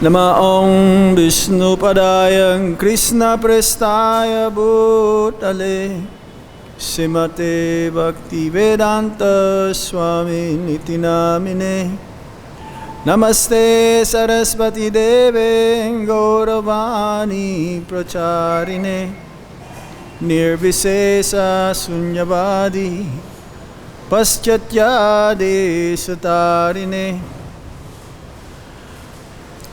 Nama Om Vishnu Padaya Krishna Prestaya Bhutale Srimate Bhakti Vedanta Swami Niti Namine Namaste Saraswati Deve Gauravani Pracharine Nirvisesa Sunyavadi Paschatya Desatarine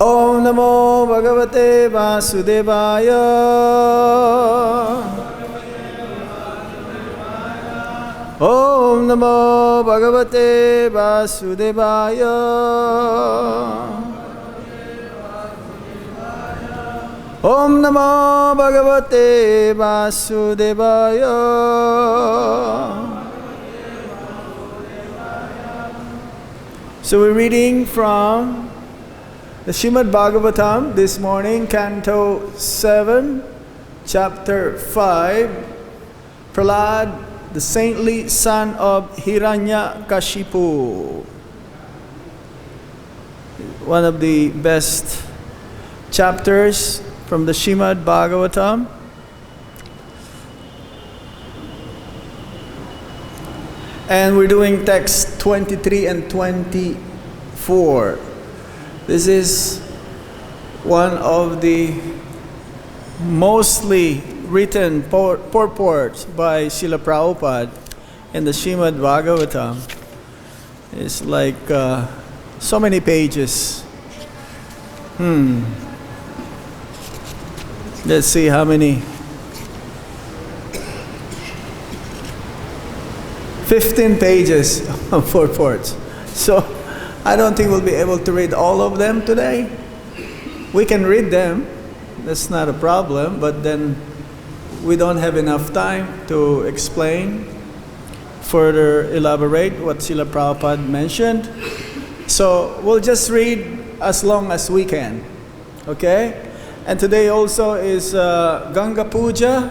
Om Namo Bhagavate Vasudevaya Om Namo Bhagavate Vasudevaya Om Namo Bhagavate Vasudevaya So we're reading from the Srimad Bhagavatam this morning, Canto 7, Chapter 5, Prahlad, the saintly son of Hiranyakashipu. One of the best chapters from the Srimad Bhagavatam. And we're doing text 23 and 24. This is one of the mostly written purports by Srila Prabhupada in the Srimad Bhagavatam. It's like so many pages. Let's see how many. 15 pages of purports. So I don't think we'll be able to read all of them today. We can read them, that's not a problem, but then we don't have enough time to explain, further elaborate what Srila Prabhupada mentioned. So we'll just read as long as we can, okay? And today also is Ganga Puja,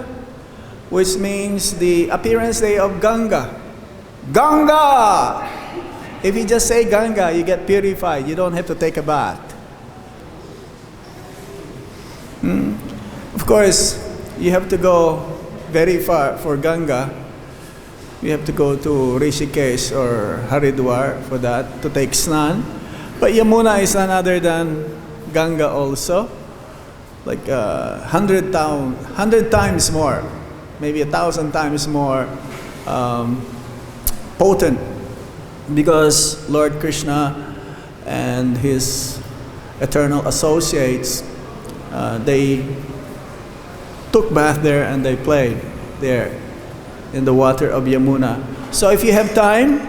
which means the appearance day of Ganga. Ganga! If you just say Ganga, you get purified. You don't have to take a bath. Of course, you have to go very far for Ganga. You have to go to Rishikesh or Haridwar for that, to take snan. But Yamuna is none other than Ganga also. Like 100 times more, maybe 1,000 times more potent. Because Lord Krishna and his eternal associates, they took bath there and they played there in the water of Yamuna. So if you have time,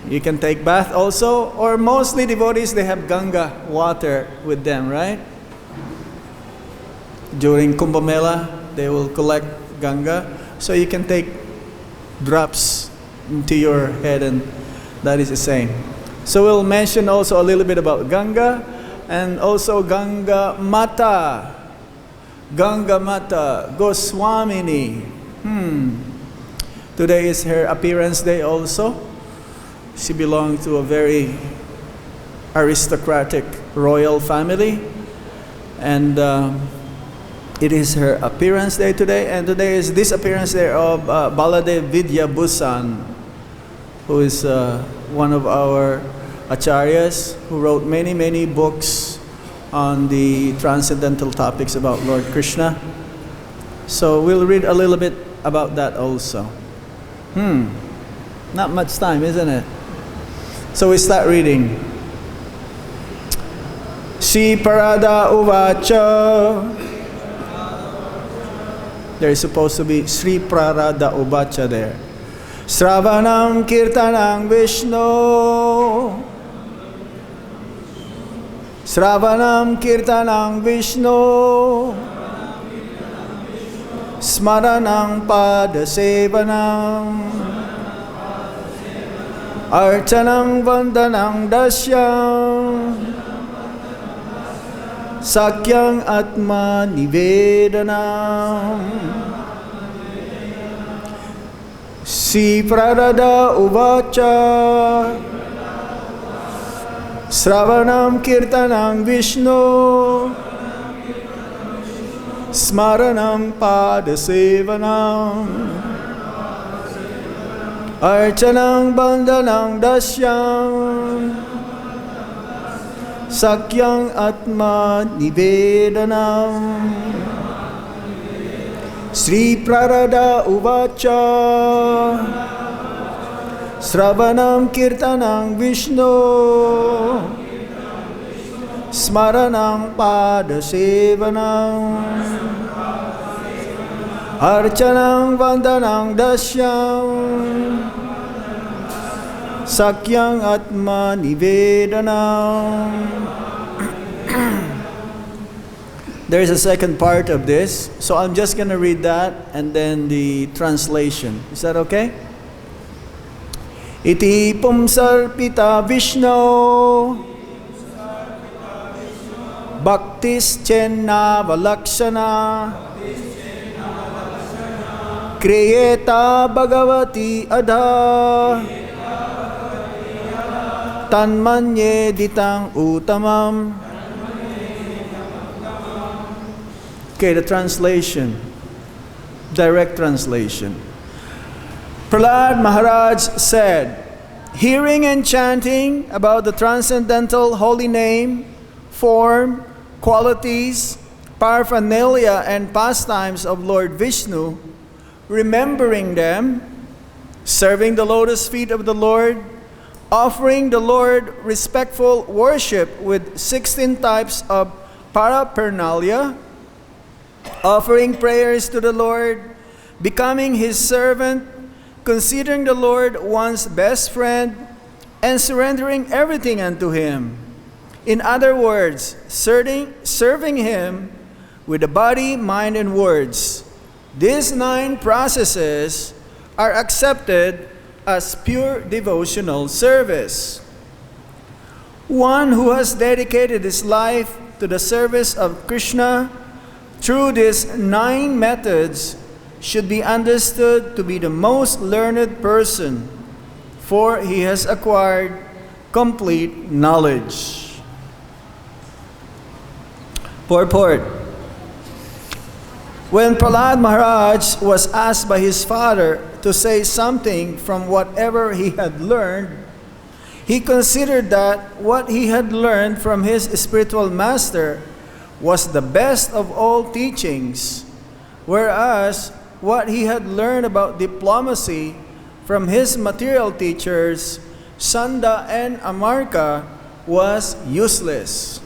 you can take bath also, or mostly devotees, they have Ganga water with them, right? During Kumbh Mela, they will collect Ganga, so you can take drops into your head, and that is the same. So we'll mention also a little bit about Ganga, and also Ganga Mata. Ganga Mata, Goswamini. Today is her appearance day also. She belonged to a very aristocratic royal family. And it is her appearance day today. And today is this appearance day of Baladev Vidya Bhusan, who is one of our acharyas, who wrote many, many books on the transcendental topics about Lord Krishna. So we'll read a little bit about that also. Not much time, isn't it? So we start reading. Shri Parada Uvacha. There is supposed to be Sri Prarada Uvacha there. Sravanam Kirtanam Vishnu. Sravanam Kirtanam Vishnu. Smaranam Padasevanam. Archanam Vandanam Dasyam. Sakyang Atma Nivedanam. Sri Prarada Uvacha. Sravanam Kirtanam Vishnu, Smaranam Padasevanam, Archanam Bandhanam Dasyam, Sakyang Atma Nivedanam. Sri Prarada Uvacha, Sravanam Kirtanam Vishnu, Smaranam Padasevanam, Archanam Vandanam Dasyam, Sakyang Atma Nivedanam. There's a second part of this, so I'm just going to read that and then the translation. Is that okay? Iti pumsarpita Vishnu bhaktis chenna valakshana kriyeta bhagavati adha tanmanye ditang utamam. Okay, the translation, direct translation. Prahlad Maharaj said, hearing and chanting about the transcendental holy name, form, qualities, paraphernalia, and pastimes of Lord Vishnu, remembering them, serving the lotus feet of the Lord, offering the Lord respectful worship with 16 types of paraphernalia, offering prayers to the Lord, becoming His servant, considering the Lord one's best friend, and surrendering everything unto Him. In other words, serving Him with the body, mind, and words. These 9 processes are accepted as pure devotional service. One who has dedicated his life to the service of Krishna through these 9 methods should be understood to be the most learned person, for he has acquired complete knowledge. Purport. When Prahlad Maharaj was asked by his father to say something from whatever he had learned, he considered that what he had learned from his spiritual master was the best of all teachings, whereas what he had learned about diplomacy from his material teachers, Sanda and Amarka, was useless.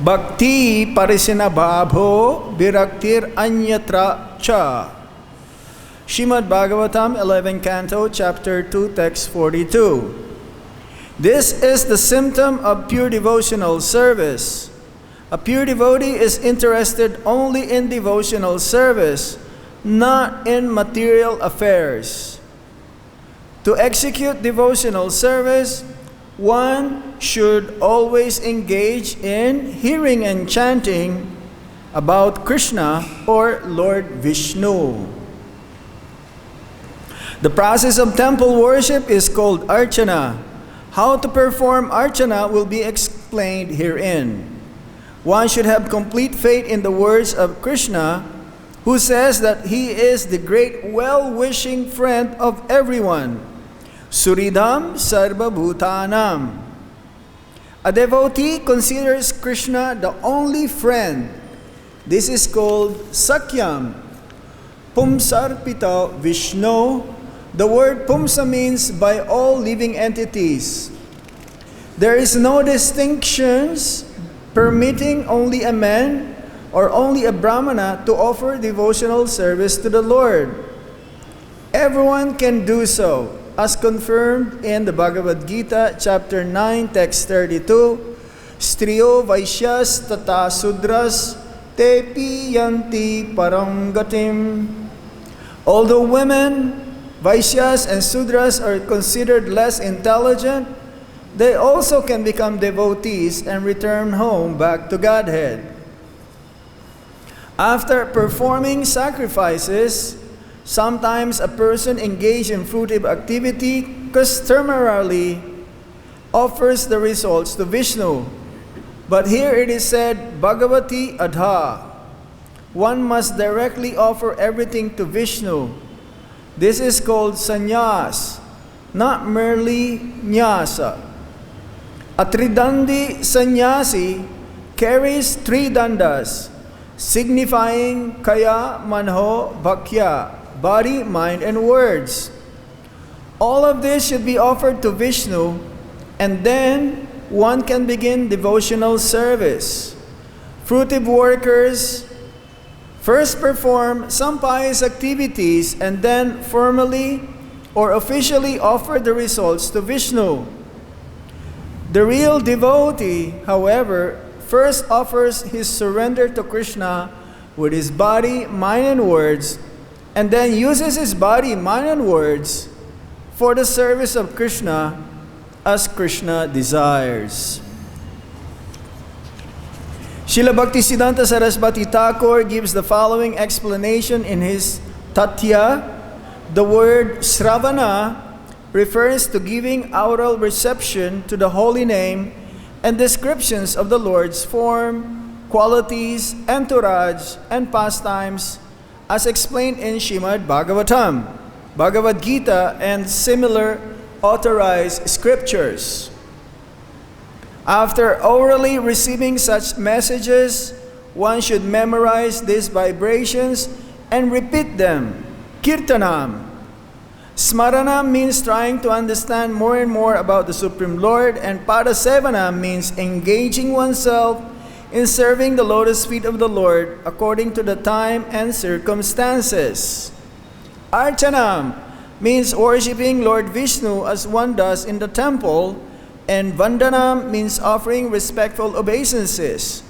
Bhakti parisinabhabho viraktir anyatra cha. Srimad Bhagavatam 11 Canto, Chapter 2, Text 42. This is the symptom of pure devotional service. A pure devotee is interested only in devotional service, not in material affairs. To execute devotional service, one should always engage in hearing and chanting about Krishna or Lord Vishnu. The process of temple worship is called archana. How to perform archana will be explained herein. One should have complete faith in the words of Krishna, who says that he is the great well-wishing friend of everyone. Suridam Sarva Bhutanam. A devotee considers Krishna the only friend. This is called Sakyam. Pumsarpita Vishnu. The word Pumsa means by all living entities. There is no distinctions permitting only a man or only a Brahmana to offer devotional service to the Lord. Everyone can do so, as confirmed in the Bhagavad-Gita, chapter 9, text 32, Striyo Vaishyas Tata Sudras Tepi Yanti Parangatim. Although women, Vaishyas and Sudras are considered less intelligent, they also can become devotees and return home back to Godhead. After performing sacrifices, Sometimes a person engaged in fruitive activity customarily offers the results to Vishnu. But here it is said, Bhagavati Adha. One must directly offer everything to Vishnu. This is called sannyas, not merely nyasa. A tridandi sannyasi carries three dandas, signifying kaya, manho, bhakya, body, mind, and words. All of this should be offered to Vishnu, and then one can begin devotional service. Fruitive workers first perform some pious activities and then formally or officially offer the results to Vishnu. The real devotee, however, first offers his surrender to Krishna with his body, mind, and words, and then uses his body, mind, and words for the service of Krishna as Krishna desires. Srila Bhaktisiddhanta Saraswati Thakur gives the following explanation in his Tatya. The word Sravana refers to giving oral reception to the holy name and descriptions of the Lord's form, qualities, entourage, and pastimes as explained in Srimad Bhagavatam, Bhagavad-Gita, and similar authorized scriptures. After orally receiving such messages, one should memorize these vibrations and repeat them. Kirtanam. Smaranam means trying to understand more and more about the Supreme Lord, and Padasevanam means engaging oneself in serving the lotus feet of the Lord according to the time and circumstances. Archanam means worshipping Lord Vishnu as one does in the temple, and Vandanam means offering respectful obeisances.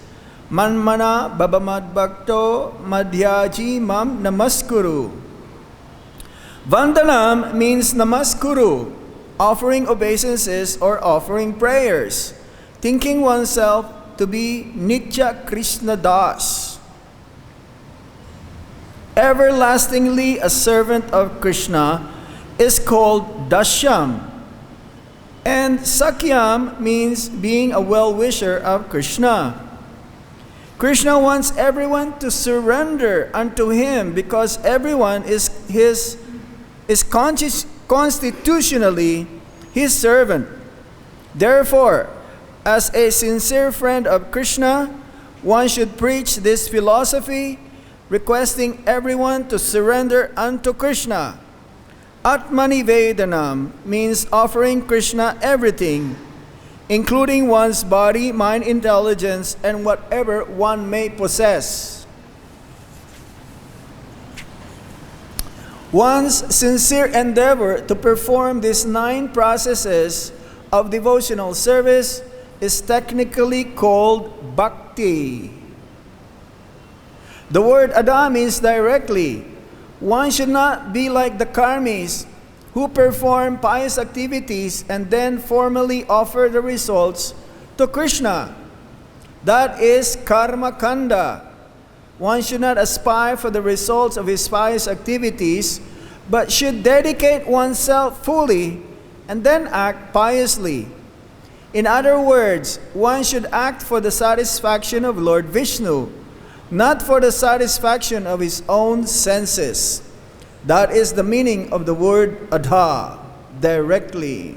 Manmana babamad bhakto madhyaji mam namaskuru. Vandanam means namaskuru, offering obeisances or offering prayers, thinking oneself to be Nitya Krishna Das, everlastingly a servant of Krishna, is called Dashyam. And Sakyam means being a well-wisher of Krishna. Krishna wants everyone to surrender unto him because everyone is constitutionally his servant. Therefore, as a sincere friend of Krishna, one should preach this philosophy, requesting everyone to surrender unto Krishna. Atmanivedanam means offering Krishna everything, including one's body, mind, intelligence, and whatever one may possess. One's sincere endeavor to perform these 9 processes of devotional service is technically called bhakti. The word ada means directly. One should not be like the karmis who perform pious activities and then formally offer the results to Krishna. That is karma kanda. One should not aspire for the results of his pious activities, but should dedicate oneself fully and then act piously. In other words, one should act for the satisfaction of Lord Vishnu, not for the satisfaction of his own senses. That is the meaning of the word adha, directly.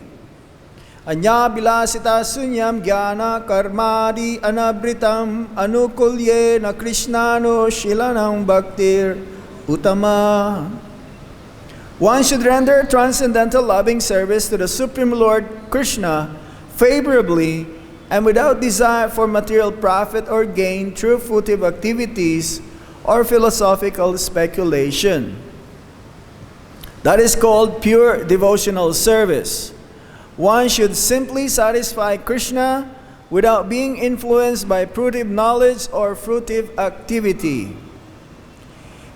Anya bilasita sunyam jnana karmadi anabritam anukulye na krishnano shilanam bhaktir utama. One should render transcendental loving service to the Supreme Lord Krishna favorably and without desire for material profit or gain through fruitive activities or philosophical speculation. That is called pure devotional service. One should simply satisfy Krishna without being influenced by fruitive knowledge or fruitive activity.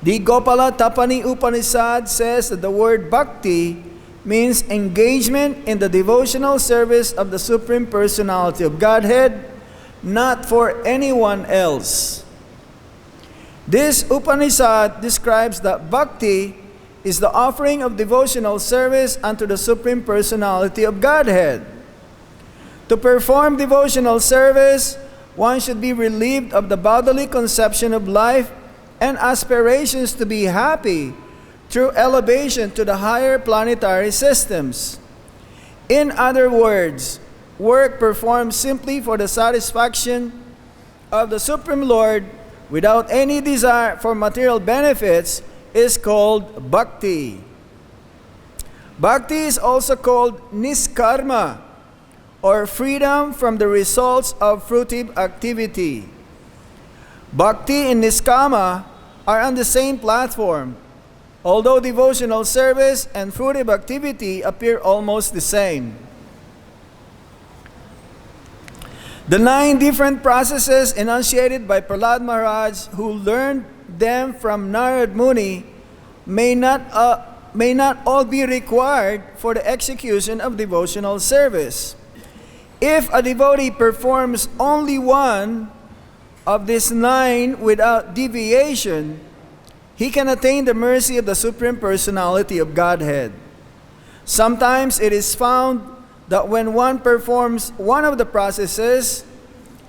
The Gopala Tapani Upanishad says that the word bhakti means engagement in the devotional service of the Supreme Personality of Godhead, not for anyone else. This Upanishad describes that bhakti is the offering of devotional service unto the Supreme Personality of Godhead. To perform devotional service, one should be relieved of the bodily conception of life and aspirations to be happy through elevation to the higher planetary systems. In other words, work performed simply for the satisfaction of the Supreme Lord without any desire for material benefits is called bhakti. Bhakti is also called niskarma, or freedom from the results of fruitive activity. Bhakti and niskama are on the same platform, although devotional service and fruitive activity appear almost the same. The 9 different processes enunciated by Prahlad Maharaj, who learned them from Narad Muni, may not all be required for the execution of devotional service. If a devotee performs only one of these 9 without deviation, he can attain the mercy of the Supreme Personality of Godhead. Sometimes it is found that when one performs one of the processes,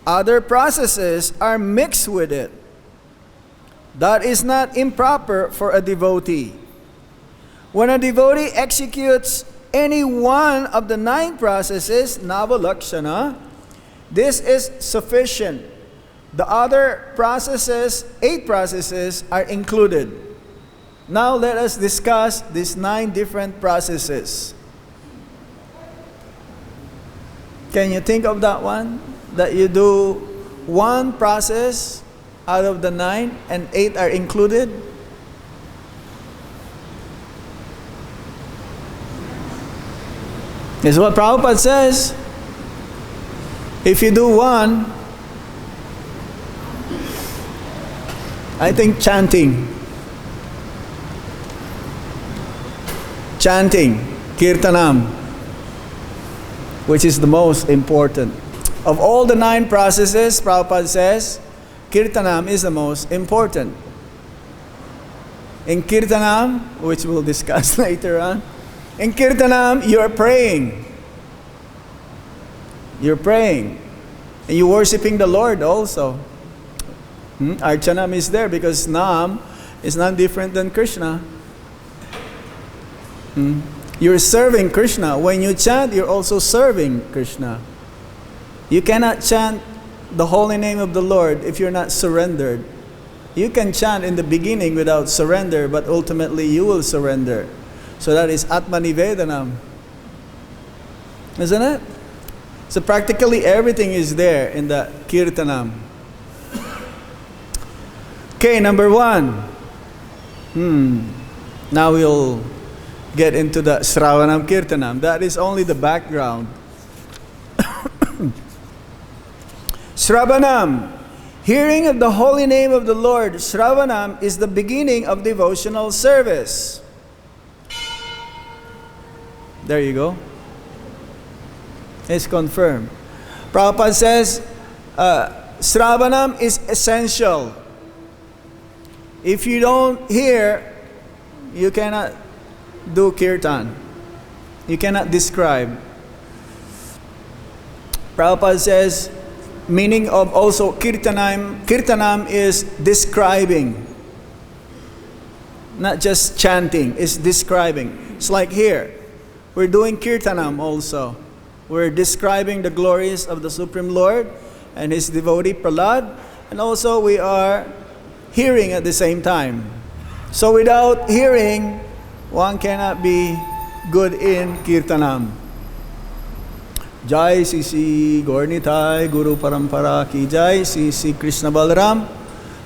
other processes are mixed with it. That is not improper for a devotee. When a devotee executes any one of the 9 processes, navalakshana, this is sufficient. The other processes, 8 processes, are included. Now let us discuss these 9 different processes. Can you think of that one? That you do one process out of the 9 and 8 are included? This is what Prabhupada says. If you do one, I think chanting, kirtanam, which is the most important. Of all the 9 processes, Prabhupada says, kirtanam is the most important. In kirtanam, which we'll discuss later on, in kirtanam, you're praying. You're praying. And you're worshiping the Lord also. Archanam is there because Nam is not different than Krishna. You're serving Krishna. When you chant, you're also serving Krishna. You cannot chant the holy name of the Lord if you're not surrendered. You can chant in the beginning without surrender, but ultimately you will surrender. So that is Atmanivedanam. Isn't it? So practically everything is there in the Kirtanam. Okay, number 1. Now we'll get into the Shravanam Kirtanam. That is only the background. Shravanam, hearing of the holy name of the Lord. Shravanam is the beginning of devotional service. There you go. It's confirmed. Prabhupada says, Shravanam is essential. If you don't hear, you cannot do kirtan. You cannot describe. Prabhupada says, meaning of also kirtanam is describing. Not just chanting, it's describing. It's like here. We're doing kirtanam also. We're describing the glories of the Supreme Lord and His devotee Prahlad. And also we are hearing at the same time. So without hearing, one cannot be good in kirtanam. Jai Sisi Gornitai Guru Parampara Ki Jai Sisi Krishna Balaram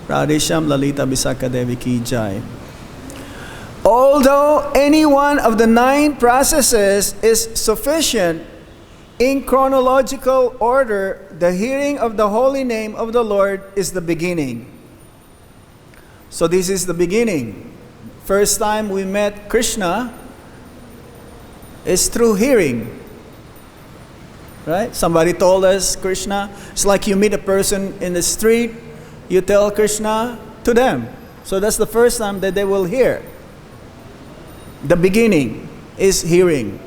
Radhesham Lalita Bisaka Devi Ki Jai. Although any one of the 9 processes is sufficient, in chronological order, the hearing of the holy name of the Lord is the beginning. So this is the beginning. First time we met Krishna is through hearing. Right? Somebody told us Krishna. It's like you meet a person in the street, you tell Krishna to them. So that's the first time that they will hear. The beginning is hearing.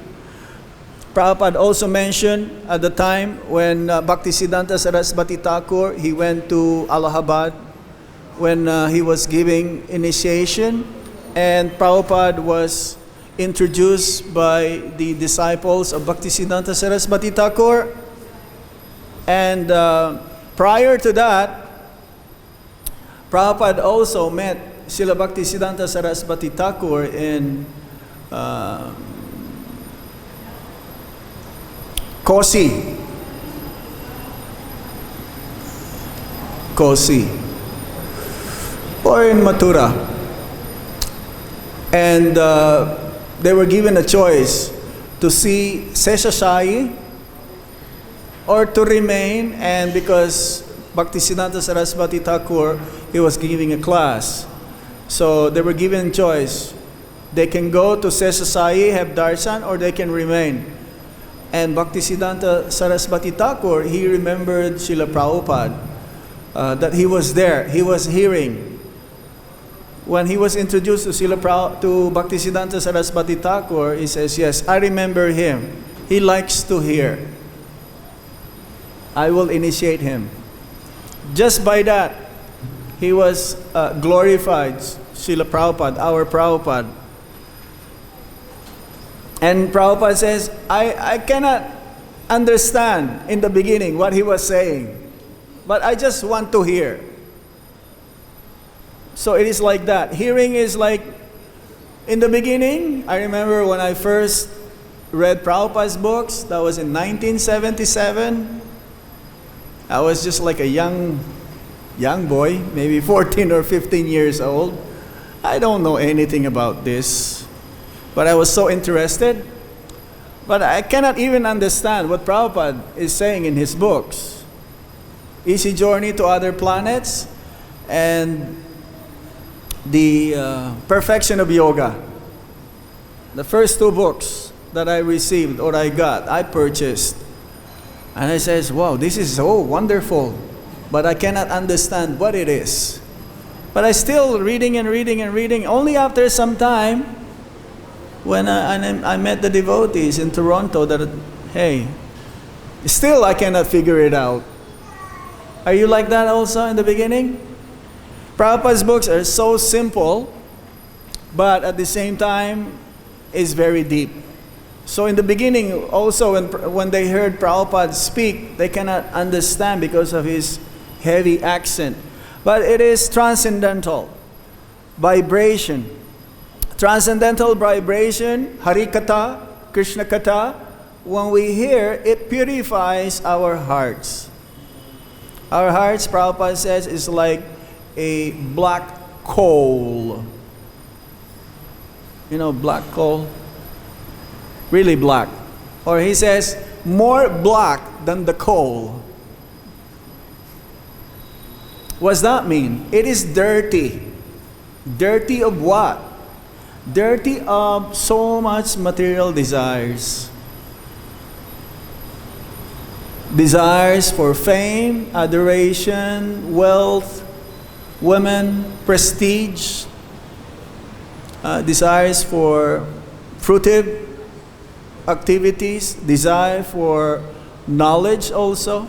Prabhupada also mentioned at the time when Bhaktisiddhanta Saraswati Thakur, he went to Allahabad when he was giving initiation, and Prabhupada was introduced by the disciples of Bhaktisiddhanta Saraswati Thakur. And prior to that, Prabhupada also met Srila Bhaktisiddhanta Saraswati Thakur in Kosi, or in Mathura. And they were given a choice to see Seshashayi or to remain, and because Bhaktisiddhanta Saraswati Thakur, he was giving a class. So they were given choice. They can go to Seshashayi, have darshan, or they can remain. And Bhaktisiddhanta Saraswati Thakur, he remembered Srila Prabhupada, that he was there, he was hearing. When he was introduced to Bhaktisiddhanta Saraswati Thakur, he says, yes, I remember him. He likes to hear. I will initiate him. Just by that, he was glorified, Srila Prabhupada, our Prabhupada. And Prabhupada says, I cannot understand in the beginning what he was saying, but I just want to hear. So it is like that. Hearing is like, in the beginning, I remember when I first read Prabhupada's books, that was in 1977. I was just like a young boy, maybe 14 or 15 years old. I don't know anything about this, but I was so interested. But I cannot even understand what Prabhupada is saying in his books. Easy Journey to Other Planets and the Perfection of Yoga. The first two books that I received or I purchased. And I says, wow, this is so wonderful, but I cannot understand what it is. But I still reading and reading and reading. Only after some time, when I met the devotees in Toronto, that, hey, still I cannot figure it out. Are you like that also in the beginning? Prabhupada's books are so simple, but at the same time, is very deep. So in the beginning, also when they heard Prabhupada speak, they cannot understand because of his heavy accent. But it is transcendental vibration. Transcendental vibration, Harikatha, Krishna Katha, when we hear, it purifies our hearts. Our hearts, Prabhupada says, is like a black coal. You know, black coal? Really black. Or he says, more black than the coal. What does that mean? It is dirty. Dirty of what? Dirty of so much material desires. Desires for fame, adoration, wealth, women, prestige. Desires for fruitive activities, desire for knowledge also.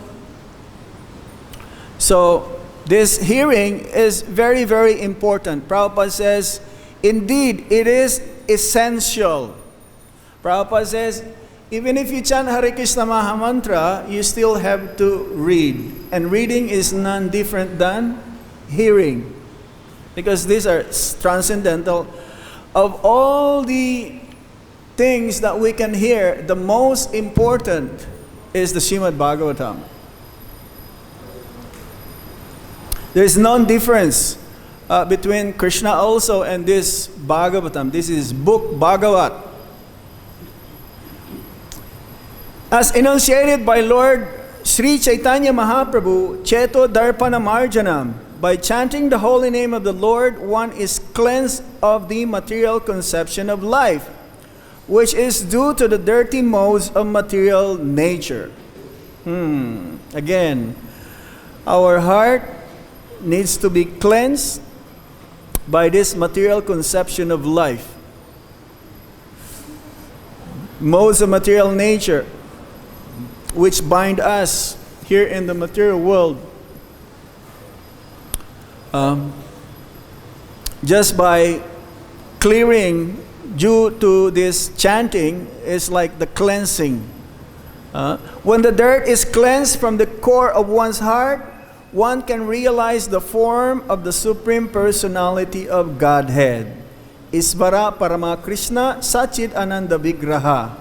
So this hearing is very, very important. Prabhupada says, indeed, it is essential. Prabhupada says, even if you chant Hare Krishna Maha Mantra, you still have to read. And reading is none different than hearing. Because these are transcendental. Of all the things that we can hear, the most important is the Srimad Bhagavatam. There is no difference between Krishna also and this Bhagavatam. This is book Bhagavat. As enunciated by Lord Sri Chaitanya Mahaprabhu, Cheto Darpana Marjanam, by chanting the holy name of the Lord, one is cleansed of the material conception of life, which is due to the dirty modes of material nature. Again, our heart needs to be cleansed by this material conception of life. modes of material nature which bind us here in the material world, just by clearing due to this chanting is like the cleansing. When the dirt is cleansed from the core of one's heart, one can realize the form of the Supreme Personality of Godhead. Isvara Parama Krishna Sachit Ananda Vigraha.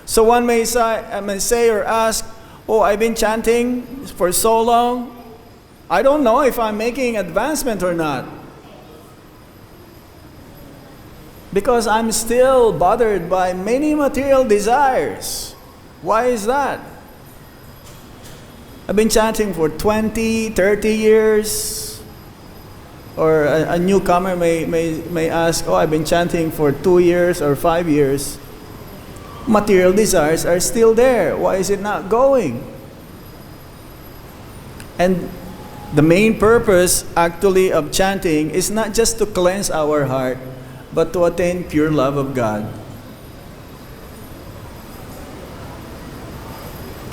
So one may say or ask, oh, I've been chanting for so long, I don't know if I'm making advancement or not. Because I'm still bothered by many material desires. Why is that? I've been chanting for 20, 30 years. Or a newcomer may ask, oh, I've been chanting for 2 years or 5 years. Material desires are still there. Why is it not going? And the main purpose actually of chanting is not just to cleanse our heart, but to attain pure love of God.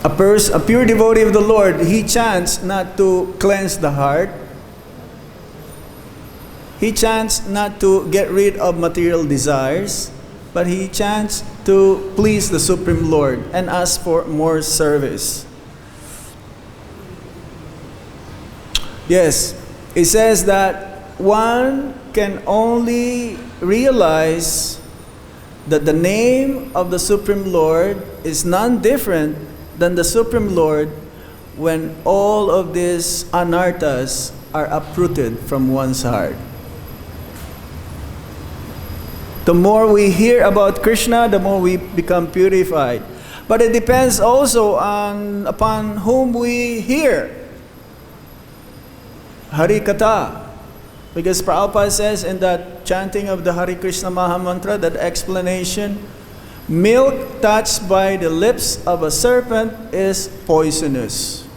A pure devotee of the Lord, he chants not to cleanse the heart. He chants not to get rid of material desires, but he chants to please the Supreme Lord and ask for more service. Yes, it says that one can only realize that the name of the Supreme Lord is none different than the Supreme Lord when all of these anarthas are uprooted from one's heart. The more we hear about Krishna, the more we become purified. But it depends also upon whom we hear. Hari Katha. Because Prabhupada says in that chanting of the Hare Krishna Maha Mantra, that explanation, milk touched by the lips of a serpent is poisonous.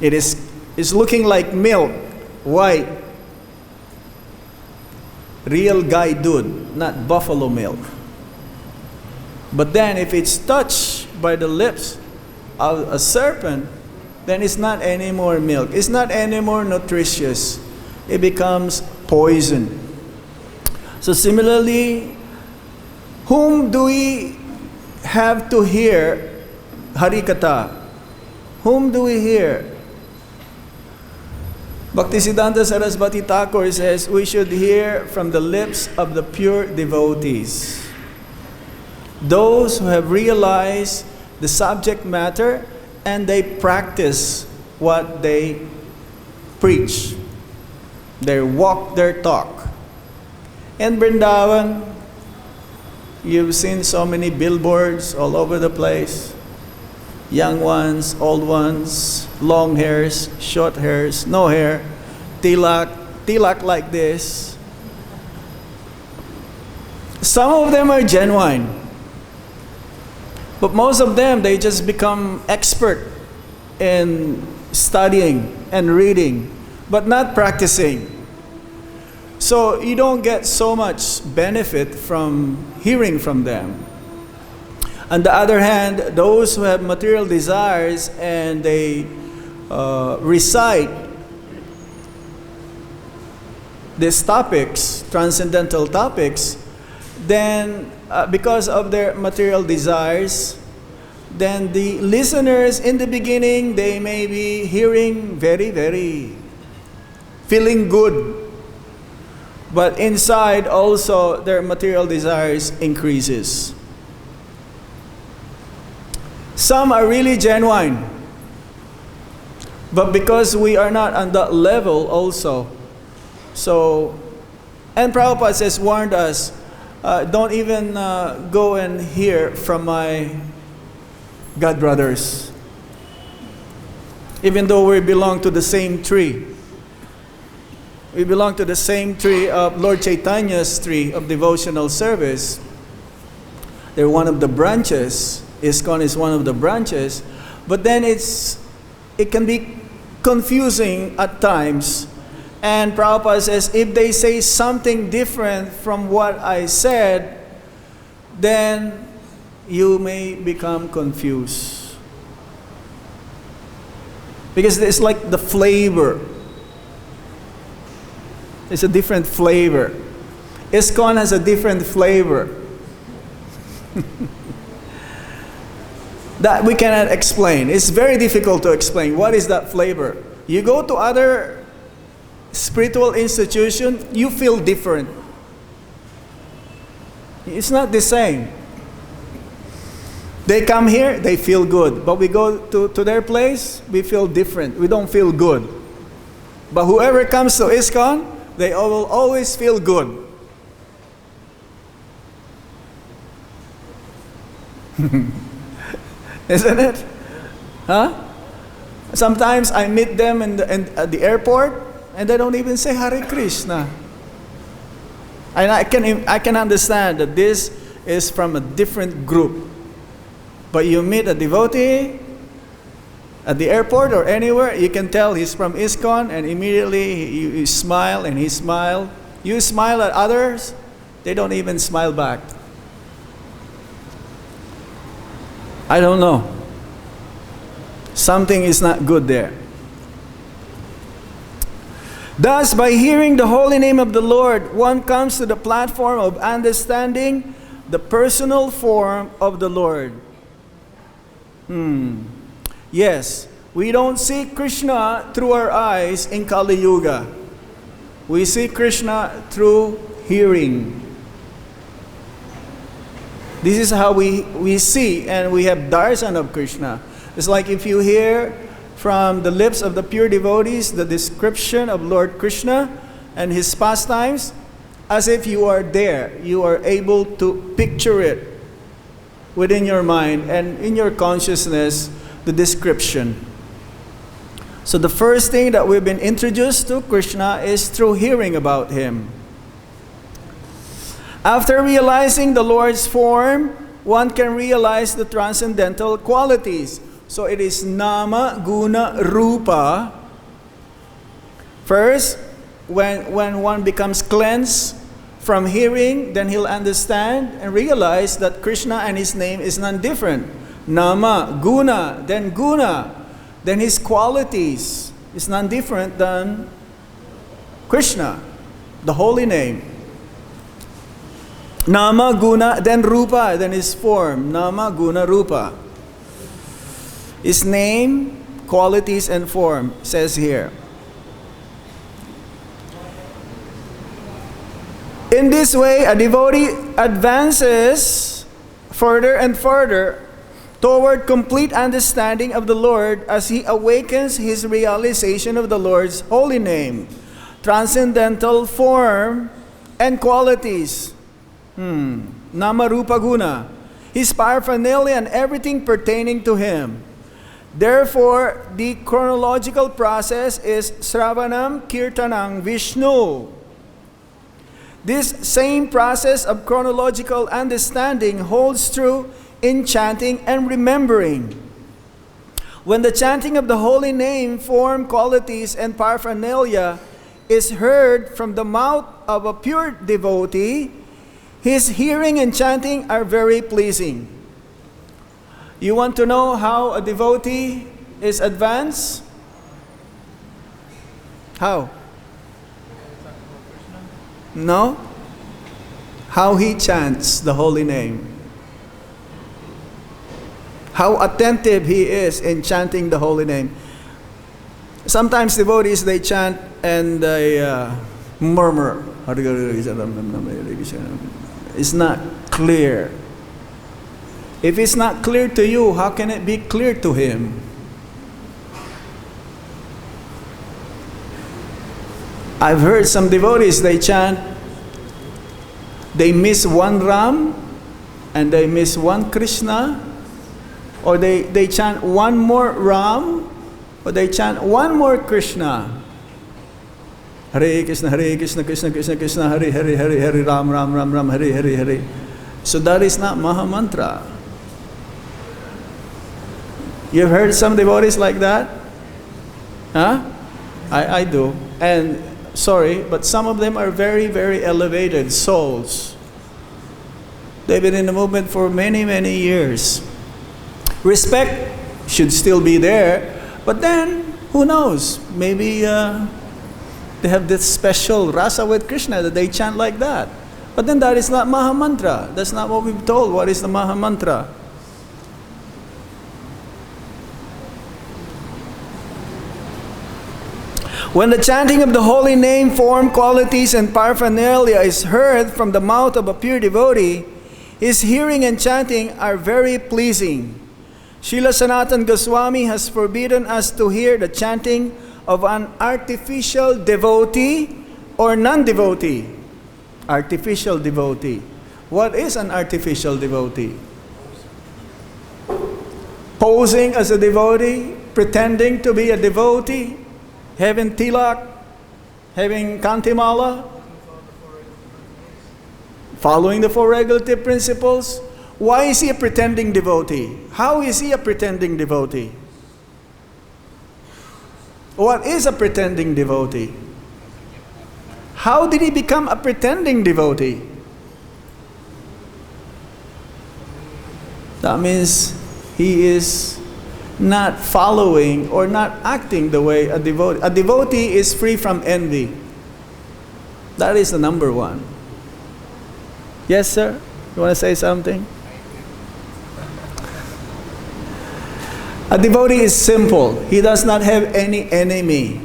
It is looking like milk, white. Real Gai Dud, not buffalo milk. But then if it's touched by the lips of a serpent, then it's not anymore milk. It's not anymore nutritious. It becomes poison. So similarly, whom do we have to hear Harikatha? Whom do we hear? Bhaktisiddhanta Sarasvati Thakur says we should hear from the lips of the pure devotees. Those who have realized the subject matter and they practice what they preach. They walk their talk. In Vrindavan, you've seen so many billboards all over the place. Young ones, old ones, long hairs, short hairs, no hair, tilak like this. Some of them are genuine. But most of them, they just become expert in studying and reading, but not practicing. So you don't get so much benefit from hearing from them. On the other hand, those who have material desires and they recite these topics, transcendental topics, then because of their material desires, then the listeners in the beginning, they may be hearing very, very, feeling good. But inside also their material desires increases. Some are really genuine. But because we are not on that level also, so, and Prabhupada says, warned us, don't even go and hear from my God brothers. Even though we belong to the same tree. We belong to the same tree of Lord Chaitanya's tree of devotional service. They're one of the branches. ISKCON is one of the branches. But then it can be confusing at times. And Prabhupada says, if they say something different from what I said, then you may become confused. Because it's like the flavor. It's a different flavor. ISKCON has a different flavor that we cannot explain. It's very difficult to explain. What is that flavor? You go to other spiritual institution, you feel different. It's not the same. They come here, they feel good. But we go to their place, we feel different. We don't feel good. But whoever comes to ISKCON, they will always feel good. Isn't it? Huh? Sometimes I meet them at the airport and they don't even say Hare Krishna. And I can understand that this is from a different group. But you meet a devotee at the airport or anywhere, you can tell he's from ISKCON, and immediately you smile and he smiles. You smile at others, they don't even smile back. I don't know. Something is not good there. Thus, by hearing the holy name of the Lord, one comes to the platform of understanding the personal form of the Lord. Yes, we don't see Krishna through our eyes in Kali Yuga. We see Krishna through hearing. This is how we see, and we have darshan of Krishna. It's like if you hear from the lips of the pure devotees the description of Lord Krishna and his pastimes, as if you are there. You are able to picture it within your mind and in your consciousness, the description. So the first thing that we've been introduced to Krishna is through hearing about him. After realizing the Lord's form, one can realize the transcendental qualities. So it is nama, guna, rupa. First, when one becomes cleansed from hearing, then he'll understand and realize that Krishna and his name is none different. Nama, guna, then his qualities is none different than Krishna, the holy name. Nama, guna, then rupa, then his form. Nama, guna, rupa. His name, qualities, and form, says here. In this way, a devotee advances further and further toward complete understanding of the Lord as he awakens his realization of the Lord's holy name, transcendental form, and qualities. Nama, rupa, guna. His paraphernalia and everything pertaining to him. Therefore, the chronological process is Sravanam Kirtanam Vishnu. This same process of chronological understanding holds true in chanting and remembering. When the chanting of the holy name, form, qualities, and paraphernalia is heard from the mouth of a pure devotee, his hearing and chanting are very pleasing. You want to know how a devotee is advanced? How? No? How he chants the holy name. How attentive he is in chanting the holy name. Sometimes devotees, they chant and they murmur. It's not clear. If it's not clear to you, how can it be clear to him? I've heard some devotees, they chant, they miss one Ram and they miss one Krishna, or they chant one more Ram, or they chant one more Krishna. Hare Krishna, Krishna Krishna Krishna, Hare Hare Hare Hare, Ram Ram Ram Ram, Hare Hare Hare. So that is not Mahamantra. You've heard some devotees like that? Huh? I do. And sorry, but some of them are very, very elevated souls. They've been in the movement for many, many years. Respect should still be there, but then, who knows? Maybe they have this special rasa with Krishna that they chant like that. But then that is not Maha Mantra. That's not what we've told. What is the Maha Mantra? When the chanting of the holy name, form, qualities, and paraphernalia is heard from the mouth of a pure devotee, his hearing and chanting are very pleasing. Srila Sanatana Goswami has forbidden us to hear the chanting of an artificial devotee or non-devotee. Artificial devotee. What is an artificial devotee? Posing as a devotee, pretending to be a devotee, having tilak, having kantimala, following the four regulative principles. Why is he a pretending devotee? How is he a pretending devotee? What is a pretending devotee? How did he become a pretending devotee? That means he is not following or not acting the way a devotee. A devotee is free from envy. That is the number one. Yes, sir? You want to say something? A devotee is simple. He does not have any enemy.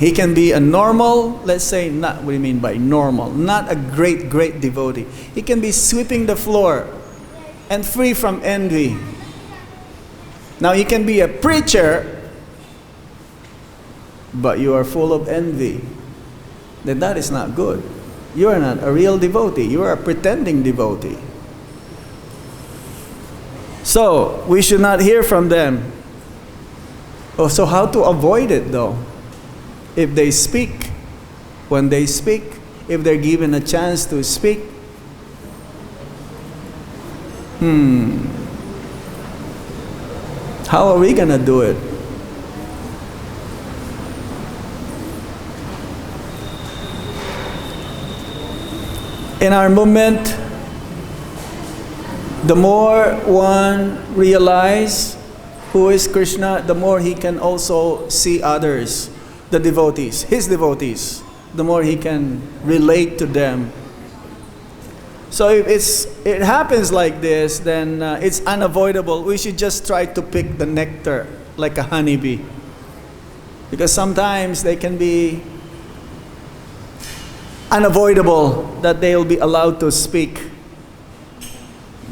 He can be a normal, let's say, not, what do you mean by normal? Not a great devotee. He can be sweeping the floor and free from envy. Now, you can be a preacher, but you are full of envy. Then that is not good. You are not a real devotee. You are a pretending devotee. So, we should not hear from them. Oh, so how to avoid it though? If they speak, when they speak, if they're given a chance to speak, how are we going to do it? In our movement, the more one realizes who is Krishna, the more he can also see others, the devotees, his devotees, the more he can relate to them. So if it happens like this, then it's unavoidable. We should just try to pick the nectar like a honeybee. Because sometimes they can be unavoidable that they will be allowed to speak.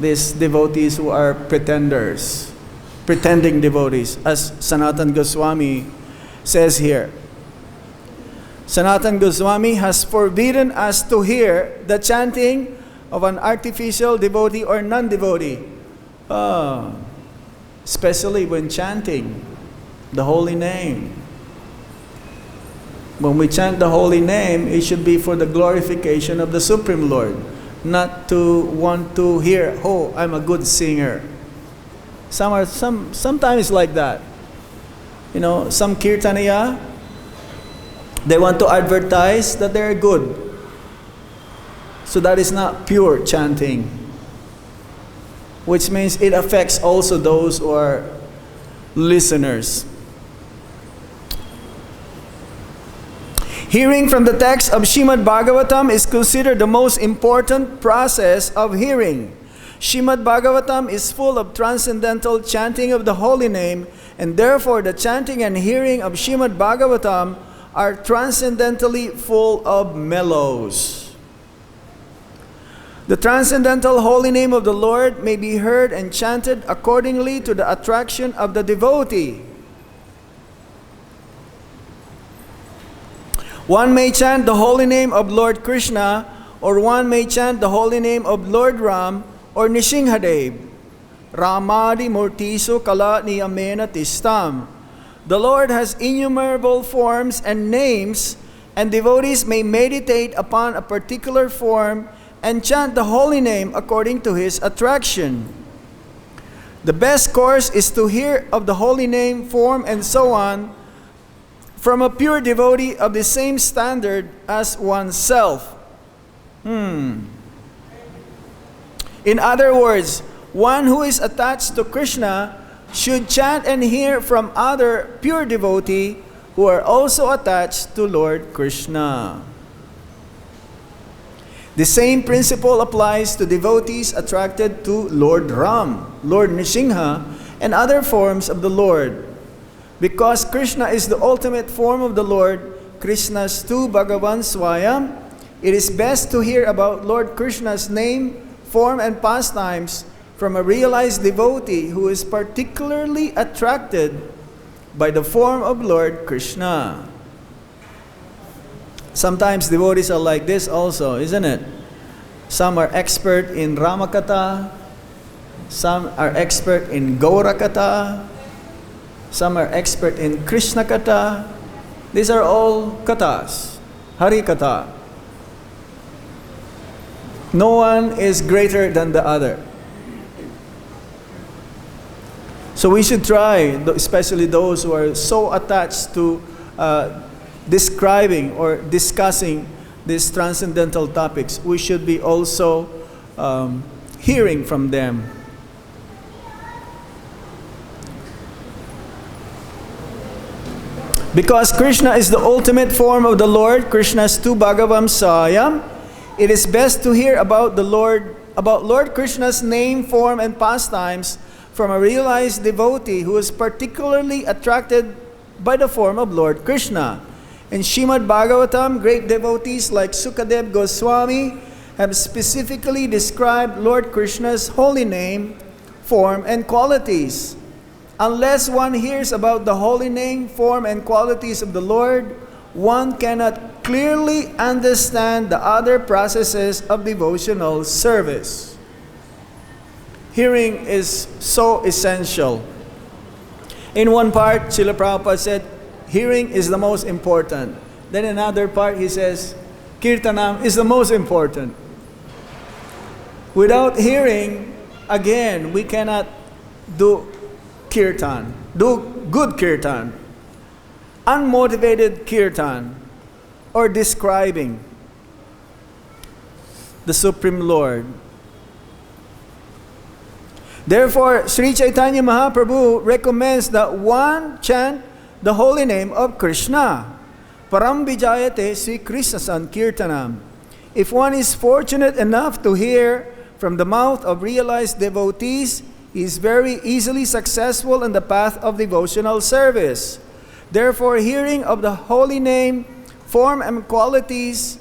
These devotees who are pretenders, pretending devotees, as Sanatana Goswami says here. Sanatana Goswami has forbidden us to hear the chanting of an artificial devotee or non-devotee. Especially when chanting the holy name. When we chant the holy name, it should be for the glorification of the Supreme Lord, not to want to hear, oh, I'm a good singer. Sometimes like that. You know, some kirtaniya, they want to advertise that they're good. So that is not pure chanting. Which means it affects also those who are listeners. Hearing from the text of Srimad Bhagavatam is considered the most important process of hearing. Srimad Bhagavatam is full of transcendental chanting of the holy name, and therefore the chanting and hearing of Srimad Bhagavatam are transcendentally full of mellows. The transcendental holy name of the Lord may be heard and chanted accordingly to the attraction of the devotee. One may chant the holy name of Lord Krishna, or one may chant the holy name of Lord Ram or Nishingadev. Ramadi Murtiso Kala Niyamena Tistam. The Lord has innumerable forms and names, and devotees may meditate upon a particular form and chant the holy name according to his attraction. The best course is to hear of the holy name, form, and so on from a pure devotee of the same standard as oneself. In other words, one who is attached to Krishna should chant and hear from other pure devotees who are also attached to Lord Krishna. The same principle applies to devotees attracted to Lord Ram, Lord Nrsimha, and other forms of the Lord. Because Krishna is the ultimate form of the Lord, Krishna's tu Bhagavan Swayam, it is best to hear about Lord Krishna's name, form, and pastimes from a realized devotee who is particularly attracted by the form of Lord Krishna. Sometimes devotees are like this also, isn't it? Some are expert in Ramakatha, some are expert in Gaurakatha, some are expert in Krishna Katha. These are all kathas, Hari Katha. No one is greater than the other. So we should try, especially those who are so attached to describing or discussing these transcendental topics, we should be also hearing from them. Because Krishna is the ultimate form of the Lord, Krishna's tu Bhagavam Sayam, it is best to hear about Lord Krishna's name, form, and pastimes from a realized devotee who is particularly attracted by the form of Lord Krishna. In Srimad Bhagavatam, great devotees like Sukadev Goswami have specifically described Lord Krishna's holy name, form, and qualities. Unless one hears about the holy name, form, and qualities of the Lord, one cannot clearly understand the other processes of devotional service. Hearing is so essential. In one part, Srila Prabhupada said, hearing is the most important. Then in another part, he says, Kirtanam is the most important. Without hearing, again, we cannot do kirtan, do good kirtan. Unmotivated kirtan, or describing the Supreme Lord. Therefore, Sri Chaitanya Mahaprabhu recommends that one chant the holy name of Krishna. Param Vijayate Sri Krishna Sankirtanam. If one is fortunate enough to hear from the mouth of realized devotees, he is very easily successful in the path of devotional service. Therefore, hearing of the holy name, form, and qualities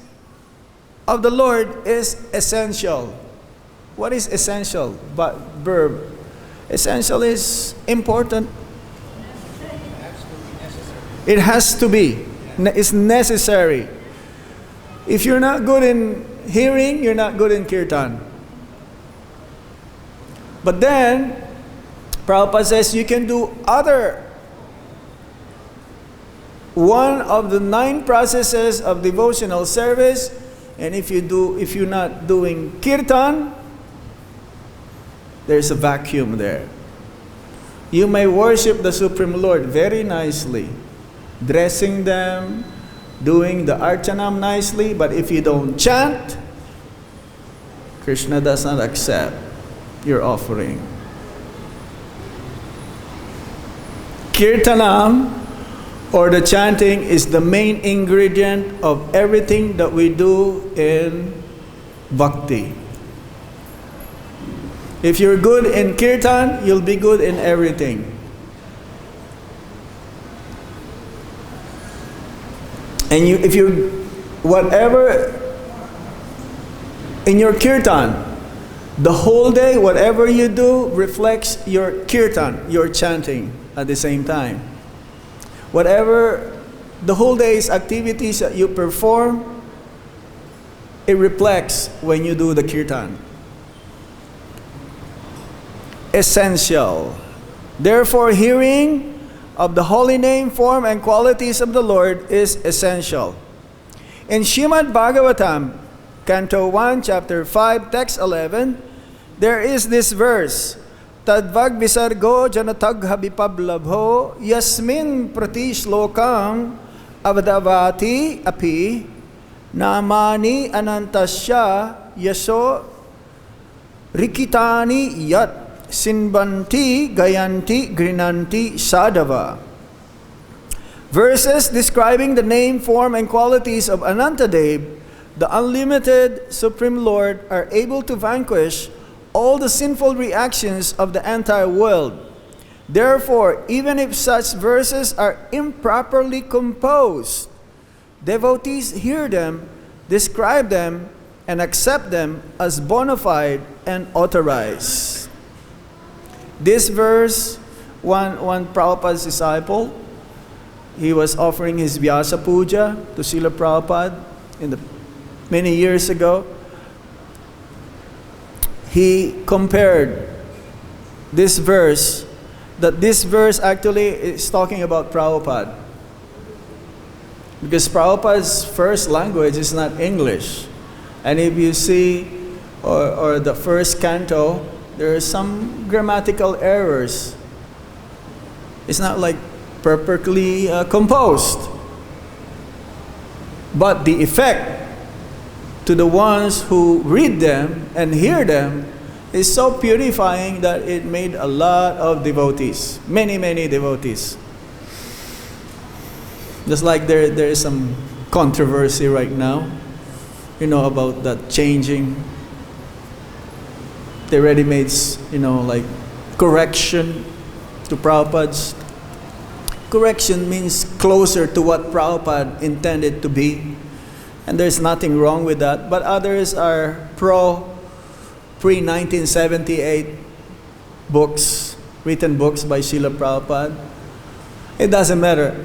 of the Lord is essential. What is essential? But verb. Essential is important. It has to be. It's necessary. If you're not good in hearing, you're not good in kirtan. But then, Prabhupada says you can do one of the 9 processes of devotional service, and if you're not doing kirtan, there's a vacuum there. You may worship the Supreme Lord very nicely, dressing them, doing the archanam nicely, but if you don't chant, Krishna does not accept your offering. Kirtanam, or the chanting, is the main ingredient of everything that we do in bhakti. If you're good in kirtan, you'll be good in everything. And whatever in your kirtan, the whole day, whatever you do reflects your kirtan, your chanting at the same time. Whatever the whole day's activities that you perform, it reflects when you do the kirtan. Essential. Therefore, hearing of the holy name, form, and qualities of the Lord is essential. In Srimad Bhagavatam, Canto 1, Chapter 5, Text 11, there is this verse, Tadvag visargo janatagha vipablabho yasmin pratishlokam avadavati api namani anantasya yaso Rikitani yat sinbanti gayanti grinanti sadhava. Verses describing the name, form, and qualities of Anantadev, the unlimited Supreme Lord, are able to vanquish all the sinful reactions of the entire world. Therefore, even if such verses are improperly composed, devotees hear them, describe them, and accept them as bona fide and authorized. This verse, one Prabhupada's disciple, he was offering his Vyasa Puja to Srila Prabhupada many years ago. He compared this verse, that this verse actually is talking about Prabhupada. Because Prabhupada's first language is not English. And if you see, or the first canto, there are some grammatical errors. It's not like perfectly composed. But the effect to the ones who read them and hear them is so purifying that it made a lot of devotees, many devotees. Just like there is some controversy right now, about that changing the ready-mades, like correction to Prabhupada's. Correction means closer to what Prabhupada intended to be. And there's nothing wrong with that. But others are pre-1978 books, written books by Srila Prabhupada. It doesn't matter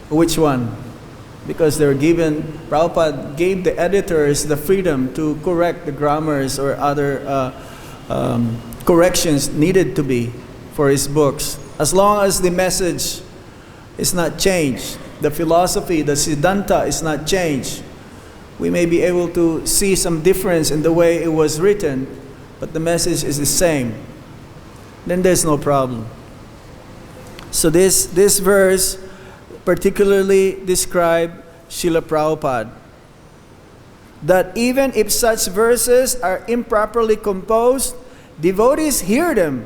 which one, because Prabhupada gave the editors the freedom to correct the grammars or other corrections needed to be for his books. As long as the message is not changed, the philosophy, the Siddhanta is not changed, we may be able to see some difference in the way it was written, but the message is the same. Then there's no problem. So this verse particularly describes Srila Prabhupada. That even if such verses are improperly composed, devotees hear them,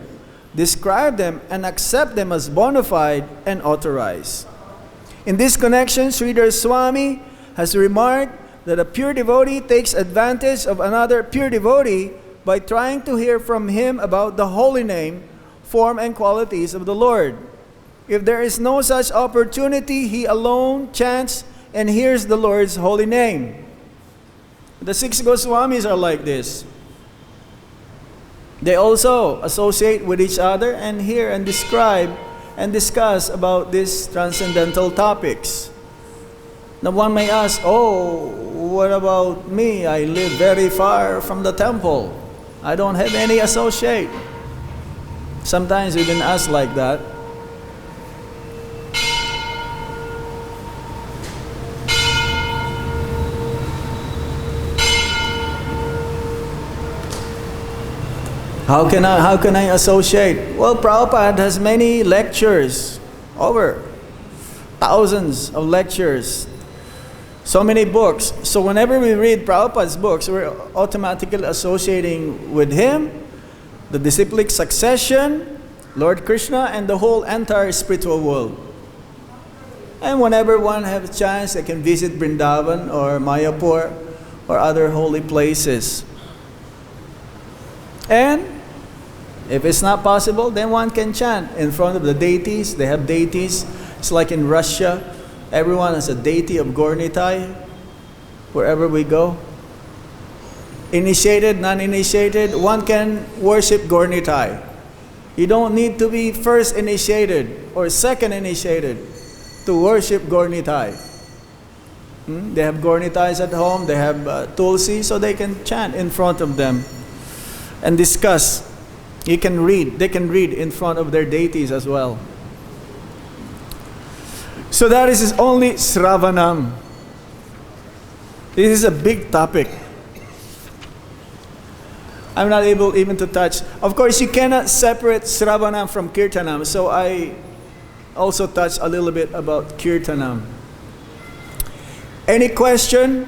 describe them, and accept them as bona fide and authorized. In this connection, Sridhar Swami has remarked that a pure devotee takes advantage of another pure devotee by trying to hear from him about the holy name, form, and qualities of the Lord. If there is no such opportunity, he alone chants and hears the Lord's holy name. The 6 Goswamis are like this. They also associate with each other and hear and describe and discuss about these transcendental topics. Now one may ask, what about me? I live very far from the temple. I don't have any associate. Sometimes we've been asked like that. How can I associate? Well, Prabhupada has many lectures, over thousands of lectures, so many books. So whenever we read Prabhupada's books, we're automatically associating with him, the disciplic succession, Lord Krishna, and the whole entire spiritual world. And whenever one has a chance, they can visit Vrindavan or Mayapur or other holy places. And if it's not possible, then one can chant in front of the deities. They have deities. It's like in Russia. Everyone has a deity of Gornitai wherever we go. Initiated, non-initiated, one can worship Gornitai. You don't need to be first initiated or second initiated to worship Gornitai. They have Gornitais at home. They have Tulsi, so they can chant in front of them and discuss. They can read in front of their deities as well. So that is only Sravanam. This is a big topic. I'm not able even to touch. Of course, you cannot separate Sravanam from Kirtanam. So I also touch a little bit about Kirtanam. Any question?